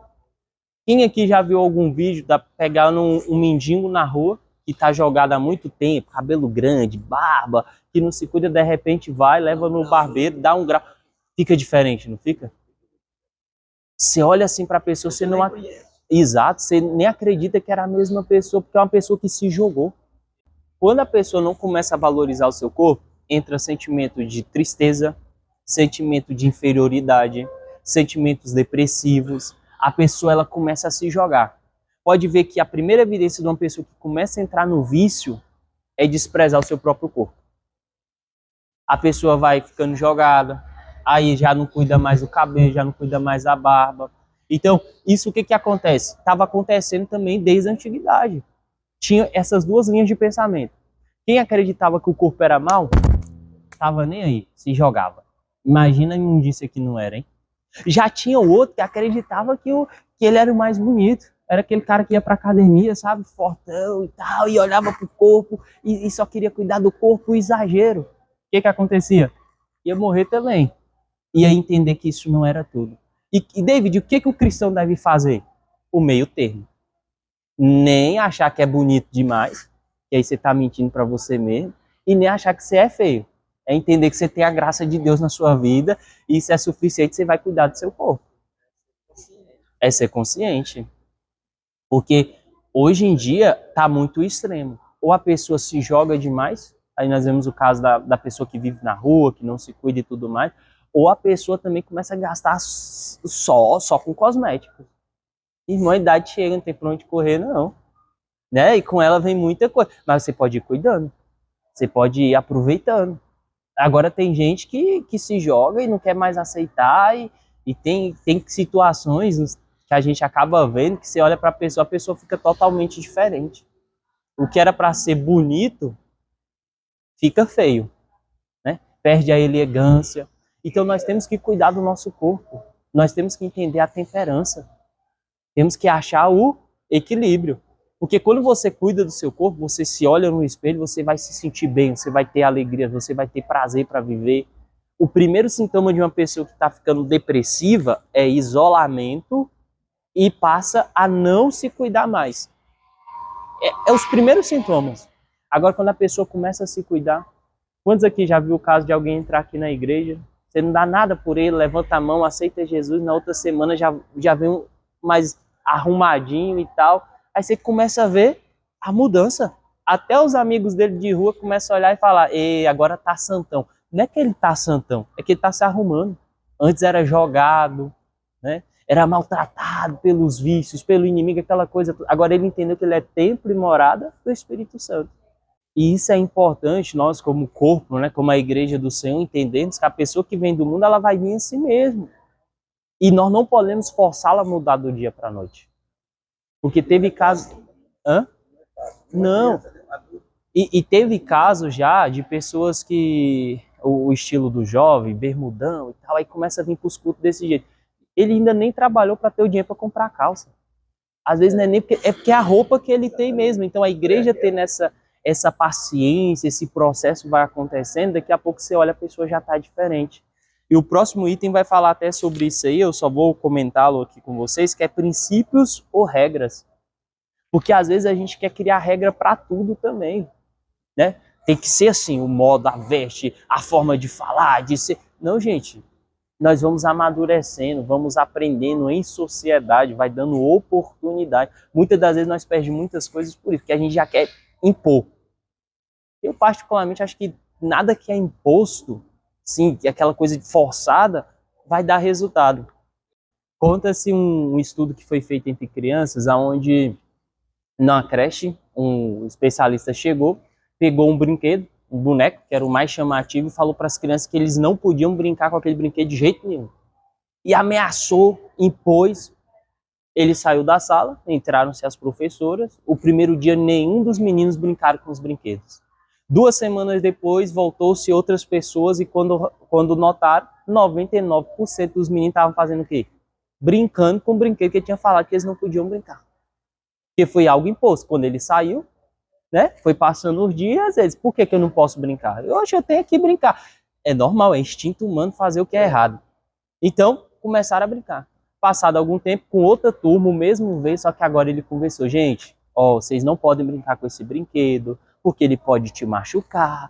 Quem aqui já viu algum vídeo da pegando um mendigo na rua, que tá jogado há muito tempo, cabelo grande, barba, que não se cuida, de repente vai, leva no barbeiro, dá um grau. Fica diferente, não fica? Você olha assim para a pessoa, você não... Exato, você nem acredita que era a mesma pessoa, porque é uma pessoa que se jogou. Quando a pessoa não começa a valorizar o seu corpo, entra sentimento de tristeza, sentimento de inferioridade, sentimentos depressivos. A pessoa ela começa a se jogar. Pode ver que a primeira evidência de uma pessoa que começa a entrar no vício é desprezar o seu próprio corpo. A pessoa vai ficando jogada, aí já não cuida mais do cabelo, já não cuida mais da barba. Então, isso o que acontece? Estava acontecendo também desde a antiguidade. Tinha essas duas linhas de pensamento. Quem acreditava que o corpo era mau, estava nem aí, se jogava. Imagina a imundícia que não era, hein? Já tinha o outro que acreditava que ele era o mais bonito. Era aquele cara que ia pra academia, sabe? Fortão e tal, e olhava pro corpo e só queria cuidar do corpo, o exagero. O que acontecia? Ia morrer também. Ia entender que isso não era tudo. E David, o que o cristão deve fazer? O meio termo. Nem achar que é bonito demais, que aí você está mentindo para você mesmo, e nem achar que você é feio. É entender que você tem a graça de Deus na sua vida, e isso é suficiente, você vai cuidar do seu corpo. É ser consciente. Porque hoje em dia está muito extremo. Ou a pessoa se joga demais, aí nós vemos o caso da pessoa que vive na rua, que não se cuida e tudo mais, ou a pessoa também começa a gastar só com cosméticos. Irmã, a idade chega, não tem pra onde correr, não. Né? E com ela vem muita coisa. Mas você pode ir cuidando. Você pode ir aproveitando. Agora tem gente que se joga e não quer mais aceitar. E tem situações que a gente acaba vendo que você olha para a pessoa fica totalmente diferente. O que era para ser bonito fica feio. Né? Perde a elegância. Então nós temos que cuidar do nosso corpo. Nós temos que entender a temperança. Temos que achar o equilíbrio. Porque quando você cuida do seu corpo, você se olha no espelho, você vai se sentir bem, você vai ter alegria, você vai ter prazer para viver. O primeiro sintoma de uma pessoa que está ficando depressiva é isolamento e passa a não se cuidar mais. É os primeiros sintomas. Agora, quando a pessoa começa a se cuidar, quantos aqui já viu o caso de alguém entrar aqui na igreja, você não dá nada por ele, levanta a mão, aceita Jesus, na outra semana já vem mais arrumadinho e tal. Aí você começa a ver a mudança. Até os amigos dele de rua começam a olhar e falar, ei, agora tá santão. Não é que ele tá santão, é que ele tá se arrumando. Antes era jogado, né? Era maltratado pelos vícios, pelo inimigo, aquela coisa. Agora ele entendeu que ele é templo e morada do Espírito Santo. E isso é importante, nós como corpo, né, como a igreja do Senhor, entendemos que a pessoa que vem do mundo, ela vai vir em si mesmo. E nós não podemos forçá-la a mudar do dia para a noite. Porque teve casos... Hã? Não. E teve casos já de pessoas que... O estilo do jovem, bermudão e tal, aí começa a vir para os cultos desse jeito. Ele ainda nem trabalhou para ter o dinheiro para comprar calça. Às vezes não é nem porque... É porque é a roupa que ele tem mesmo. Então a igreja tem essa paciência, esse processo vai acontecendo, daqui a pouco você olha, a pessoa já está diferente. E o próximo item vai falar até sobre isso aí, eu só vou comentá-lo aqui com vocês, que é princípios ou regras. Porque às vezes a gente quer criar regra para tudo também, né? Tem que ser assim, o modo, a veste, a forma de falar, de ser... Não, gente, nós vamos amadurecendo, vamos aprendendo em sociedade, vai dando oportunidade. Muitas das vezes nós perdemos muitas coisas por isso, porque a gente já quer impor. Eu particularmente acho que nada que é imposto, sim, que é aquela coisa forçada, vai dar resultado. Conta-se um estudo que foi feito entre crianças, onde na creche um especialista chegou, pegou um brinquedo, um boneco, que era o mais chamativo, e falou para as crianças que eles não podiam brincar com aquele brinquedo de jeito nenhum. E ameaçou, impôs. Ele saiu da sala, entraram-se as professoras. O primeiro dia, nenhum dos meninos brincaram com os brinquedos. 2 semanas depois, voltou-se outras pessoas e quando notaram, 99% dos meninos estavam fazendo o quê? Brincando com o brinquedo que ele tinha falado que eles não podiam brincar. Porque foi algo imposto. Quando ele saiu, né, foi passando os dias, eles, por que eu não posso brincar? Hoje eu tenho que brincar. É normal, é instinto humano fazer o que é errado. Então, começaram a brincar. Passado algum tempo, com outra turma, o mesmo veio, só que agora ele conversou. Gente, ó, vocês não podem brincar com esse brinquedo, porque ele pode te machucar.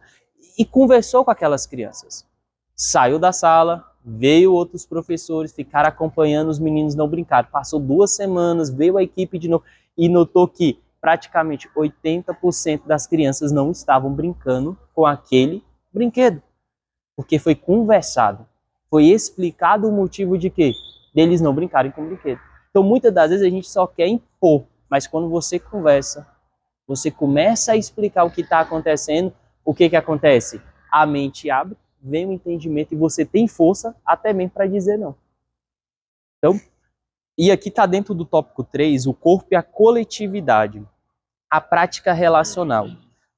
E conversou com aquelas crianças. Saiu da sala, veio outros professores, ficaram acompanhando os meninos não brincar. Passou 2 semanas, veio a equipe de novo e notou que praticamente 80% das crianças não estavam brincando com aquele brinquedo. Porque foi conversado. Foi explicado o motivo de quê? Deles não brincarem com o brinquedo. Então, muitas das vezes a gente só quer impor, mas quando você conversa, você começa a explicar o que está acontecendo, o que acontece? A mente abre, vem o entendimento e você tem força até mesmo para dizer não. Então, e aqui está dentro do tópico 3, o corpo e a coletividade, a prática relacional.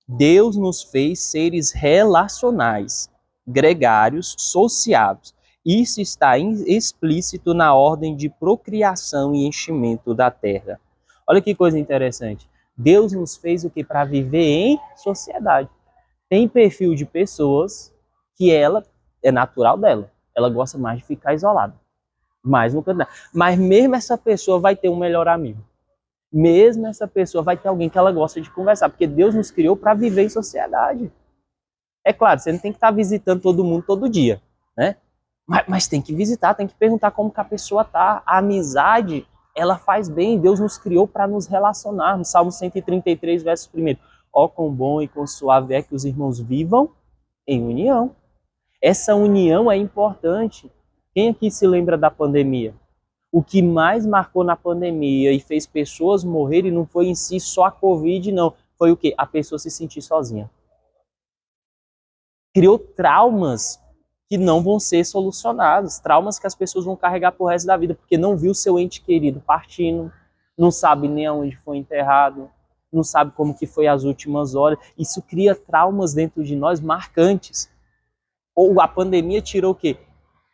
Deus nos fez seres relacionais, gregários, sociáveis. Isso está explícito na ordem de procriação e enchimento da terra. Olha que coisa interessante. Deus nos fez o que? Para viver em sociedade. Tem perfil de pessoas que ela é natural dela. Ela gosta mais de ficar isolada. Mas mesmo essa pessoa vai ter um melhor amigo. Mesmo essa pessoa vai ter alguém que ela gosta de conversar, porque Deus nos criou para viver em sociedade. É claro, você não tem que estar visitando todo mundo todo dia, né? Mas tem que visitar, tem que perguntar como que a pessoa tá. A amizade, ela faz bem. Deus nos criou para nos relacionar. No Salmo 133, verso 1. Ó, quão bom e quão suave é que os irmãos vivam em união. Essa união é importante. Quem aqui se lembra da pandemia? O que mais marcou na pandemia e fez pessoas morrerem não foi em si só a Covid, não. Foi o quê? A pessoa se sentir sozinha. Criou traumas que não vão ser solucionados, traumas que as pessoas vão carregar pro resto da vida, porque não viu seu ente querido partindo, não sabe nem aonde foi enterrado, não sabe como que foi as últimas horas. Isso cria traumas dentro de nós marcantes. Ou a pandemia tirou o quê?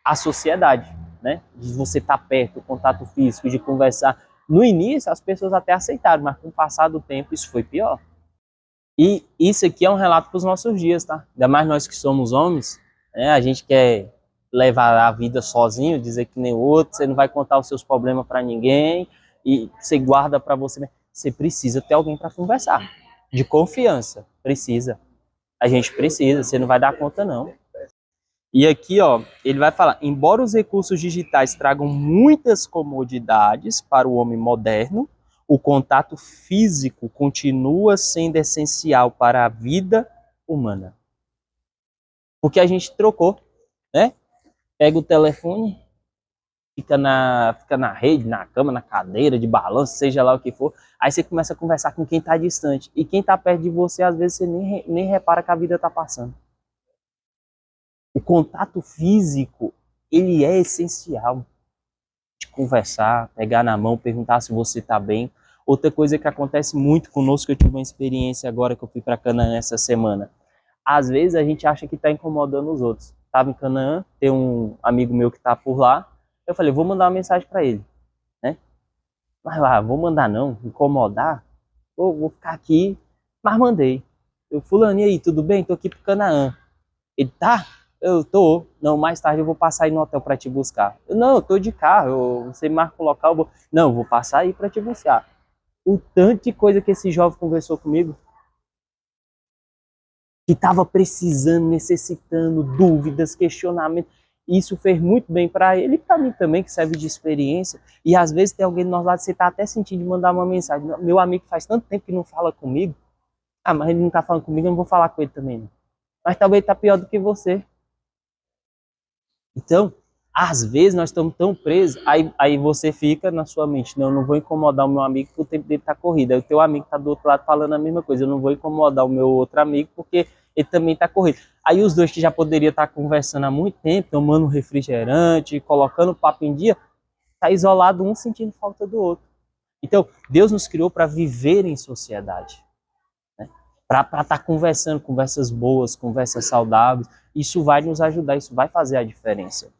A sociedade, né? De você estar perto, o contato físico, de conversar. No início, as pessoas até aceitaram, mas com o passar do tempo, isso foi pior. E isso aqui é um relato para os nossos dias, tá? Ainda mais nós que somos homens, né? A gente quer levar a vida sozinho, dizer que nem o outro, você não vai contar os seus problemas para ninguém e você guarda para você mesmo. Você precisa ter alguém para conversar, de confiança, precisa. A gente precisa, você não vai dar conta não. E aqui, ó, ele vai falar, embora os recursos digitais tragam muitas comodidades para o homem moderno, o contato físico continua sendo essencial para a vida humana. Porque a gente trocou, né? Pega o telefone, fica na rede, na cama, na cadeira, de balanço, seja lá o que for. Aí você começa a conversar com quem está distante. E quem está perto de você, às vezes você nem repara que a vida está passando. O contato físico, ele é essencial. De conversar, pegar na mão, perguntar se você está bem. Outra coisa que acontece muito conosco, eu tive uma experiência agora que eu fui para Canaã essa semana. Às vezes a gente acha que está incomodando os outros. Estava em Canaã, tem um amigo meu que está por lá. Eu falei, vou mandar uma mensagem para ele, né? Mas lá, vou mandar não, incomodar. Vou ficar aqui, mas mandei. Eu, fulano, e aí, tudo bem? Tô aqui pro Canaã. Ele, tá? Eu tô. Não, mais tarde eu vou passar aí no hotel para te buscar. Eu, não, eu tô de carro, você marca o local, eu vou... Não, eu vou passar aí para te buscar. O tanto de coisa que esse jovem conversou comigo, que estava precisando, necessitando, dúvidas, questionamentos. Isso fez muito bem para ele e para mim também, que serve de experiência. E às vezes tem alguém do nosso lado, você está até sentindo de mandar uma mensagem. Meu amigo faz tanto tempo que não fala comigo. Ah, mas ele não está falando comigo, eu não vou falar com ele também. Não. Mas talvez está pior do que você. Então, às vezes nós estamos tão presos, aí você fica na sua mente, não, eu não vou incomodar o meu amigo porque o tempo dele está corrido. Aí o teu amigo está do outro lado falando a mesma coisa, eu não vou incomodar o meu outro amigo porque ele também está corrido. Aí os dois que já poderiam estar conversando há muito tempo, tomando um refrigerante, colocando o papo em dia, está isolado um sentindo falta do outro. Então, Deus nos criou para viver em sociedade, né? Para estar conversando, conversas boas, conversas saudáveis. Isso vai nos ajudar, isso vai fazer a diferença.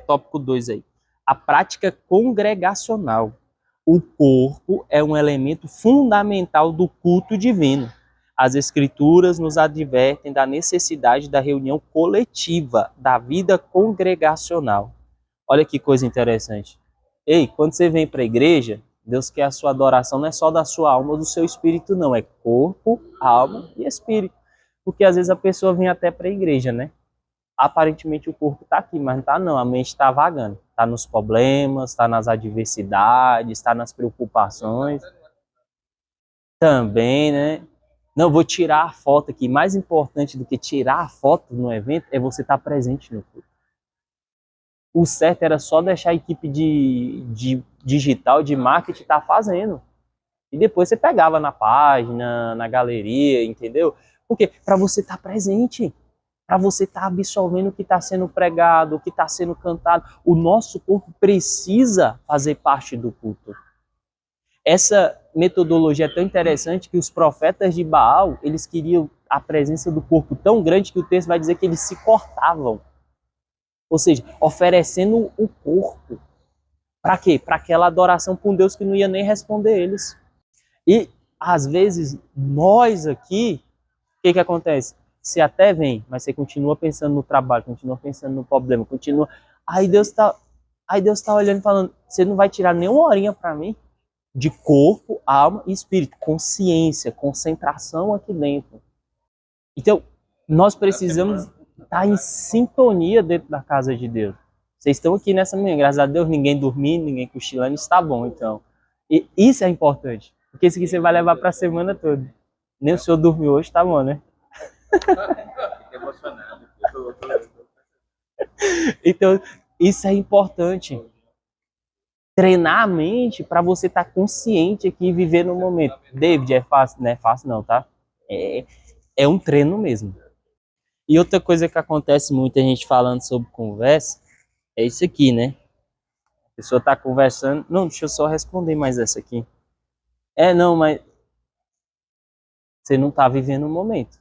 Tópico 2 aí. A prática congregacional. O corpo é um elemento fundamental do culto divino. As escrituras nos advertem da necessidade da reunião coletiva, da vida congregacional. Olha que coisa interessante. Ei, quando você vem para a igreja, Deus quer a sua adoração, não é só da sua alma ou do seu espírito, não. É corpo, alma e espírito. Porque às vezes a pessoa vem até para a igreja, né? Aparentemente o corpo está aqui, mas não está não, a mente está vagando. Está nos problemas, está nas adversidades, está nas preocupações. Também, né? Não, vou tirar a foto aqui. Mais importante do que tirar a foto no evento é você estar presente no culto. O certo era só deixar a equipe de digital, de marketing, estar fazendo. E depois você pegava na página, na galeria, entendeu? Porque para você estar presente, para você estar absorvendo o que está sendo pregado, o que está sendo cantado. O nosso corpo precisa fazer parte do culto. Essa metodologia é tão interessante que os profetas de Baal, eles queriam a presença do corpo tão grande que o texto vai dizer que eles se cortavam. Ou seja, oferecendo o corpo. Para quê? Para aquela adoração para um Deus que não ia nem responder eles. E, às vezes, nós aqui, o que acontece? Você até vem, mas você continua pensando no trabalho, continua pensando no problema, continua... Aí Deus tá olhando e falando, você não vai tirar nenhuma horinha para mim? De corpo, alma e espírito. Consciência, concentração aqui dentro. Então, nós precisamos estar em sintonia dentro da casa de Deus. Vocês estão aqui nessa manhã, graças a Deus, ninguém dormindo, ninguém cochilando, está bom, então. E isso é importante, porque isso aqui você vai levar para a semana toda. Nem o senhor dormiu hoje, tá bom, né? Fiquei emocionado. Então, isso é importante. Treinar a mente para você estar consciente aqui e viver no momento. David, é fácil? Não é fácil não, tá? É um treino mesmo. E outra coisa que acontece muito, a gente falando sobre conversa, é isso aqui, né? A pessoa tá conversando... Não, deixa eu só responder mais essa aqui. Não, mas você não tá vivendo o momento.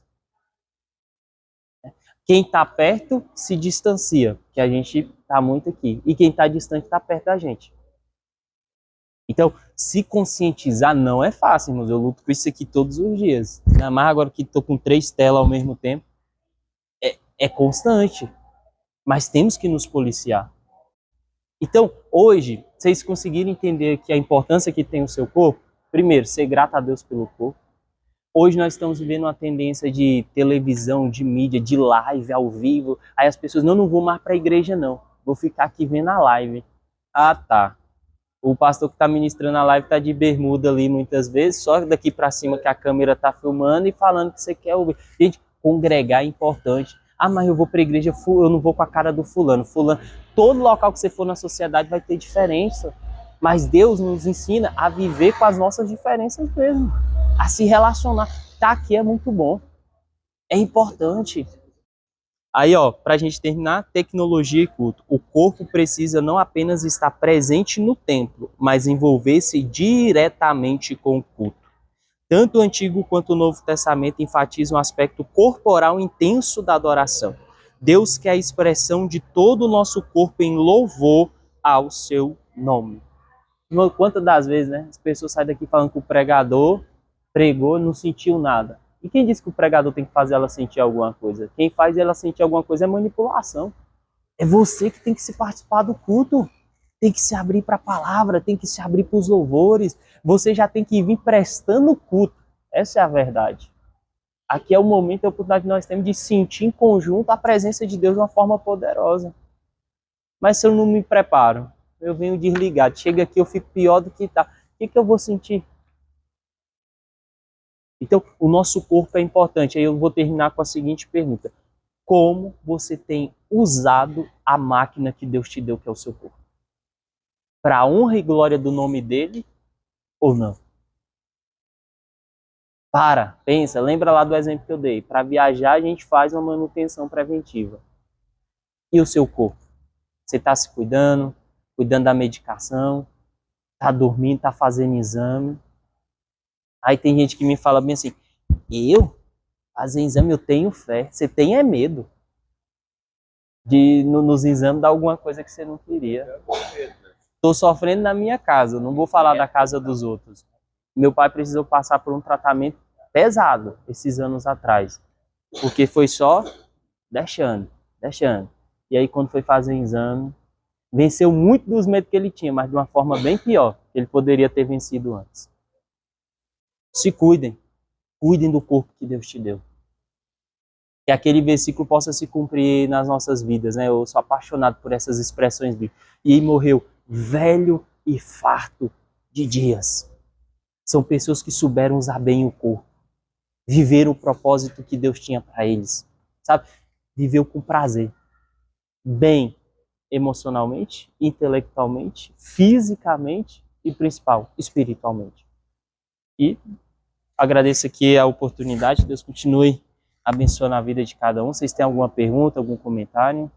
Quem tá perto se distancia, que a gente tá muito aqui. E quem tá distante tá perto da gente. Então, se conscientizar não é fácil, irmãos. Eu luto com isso aqui todos os dias. Ainda mais agora que estou com 3 telas ao mesmo tempo. É constante. Mas temos que nos policiar. Então, hoje, vocês conseguiram entender que a importância que tem o seu corpo? Primeiro, ser grato a Deus pelo corpo. Hoje nós estamos vivendo uma tendência de televisão, de mídia, de live ao vivo. Aí as pessoas, não vou mais para a igreja não. Vou ficar aqui vendo a live. Ah, tá. O pastor que está ministrando a live está de bermuda ali muitas vezes, só daqui para cima que a câmera está filmando e falando que você quer ouvir. Gente, congregar é importante. Ah, mas eu vou para a igreja, eu não vou com a cara do fulano. Fulano, todo local que você for na sociedade vai ter diferença. Mas Deus nos ensina a viver com as nossas diferenças mesmo. A se relacionar. Tá aqui é muito bom. É importante. Aí, ó, para a gente terminar, tecnologia e culto. O corpo precisa não apenas estar presente no templo, mas envolver-se diretamente com o culto. Tanto o Antigo quanto o Novo Testamento enfatizam o aspecto corporal intenso da adoração. Deus quer a expressão de todo o nosso corpo em louvor ao seu nome. Quantas das vezes, né, as pessoas saem daqui falando que o pregador pregou e não sentiu nada. E quem disse que o pregador tem que fazer ela sentir alguma coisa? Quem faz ela sentir alguma coisa é manipulação. É você que tem que se participar do culto. Tem que se abrir para a palavra, tem que se abrir para os louvores. Você já tem que vir prestando culto. Essa é a verdade. Aqui é o momento, a oportunidade que nós temos de sentir em conjunto a presença de Deus de uma forma poderosa. Mas se eu não me preparo, eu venho desligado. Chega aqui, eu fico pior do que tá. O que eu vou sentir? Então, o nosso corpo é importante. Aí eu vou terminar com a seguinte pergunta. Como você tem usado a máquina que Deus te deu, que é o seu corpo? Para a honra e glória do nome dele ou não? Pensa, lembra lá do exemplo que eu dei. Para viajar, a gente faz uma manutenção preventiva. E o seu corpo? Você está se cuidando, cuidando da medicação, está dormindo, está fazendo exame. Aí tem gente que me fala bem assim, eu? Fazer exame eu tenho fé. Você tem é medo de nos exames dar alguma coisa que você não queria. Estou sofrendo na minha casa, não vou falar da casa dos outros. Meu pai precisou passar por um tratamento pesado esses anos atrás, porque foi só deixando. E aí quando foi fazer o exame, venceu muito dos medos que ele tinha, mas de uma forma bem pior, que ele poderia ter vencido antes. Se cuidem do corpo que Deus te deu. Que aquele versículo possa se cumprir nas nossas vidas, né? Eu sou apaixonado por essas expressões bíblicas. E morreu velho e farto de dias. São pessoas que souberam usar bem o corpo. Viveram o propósito que Deus tinha para eles. Sabe? Viveu com prazer. Bem emocionalmente, intelectualmente, fisicamente e, principal, espiritualmente. E agradeço aqui a oportunidade. Deus continue abençoando a vida de cada um. Vocês têm alguma pergunta, algum comentário?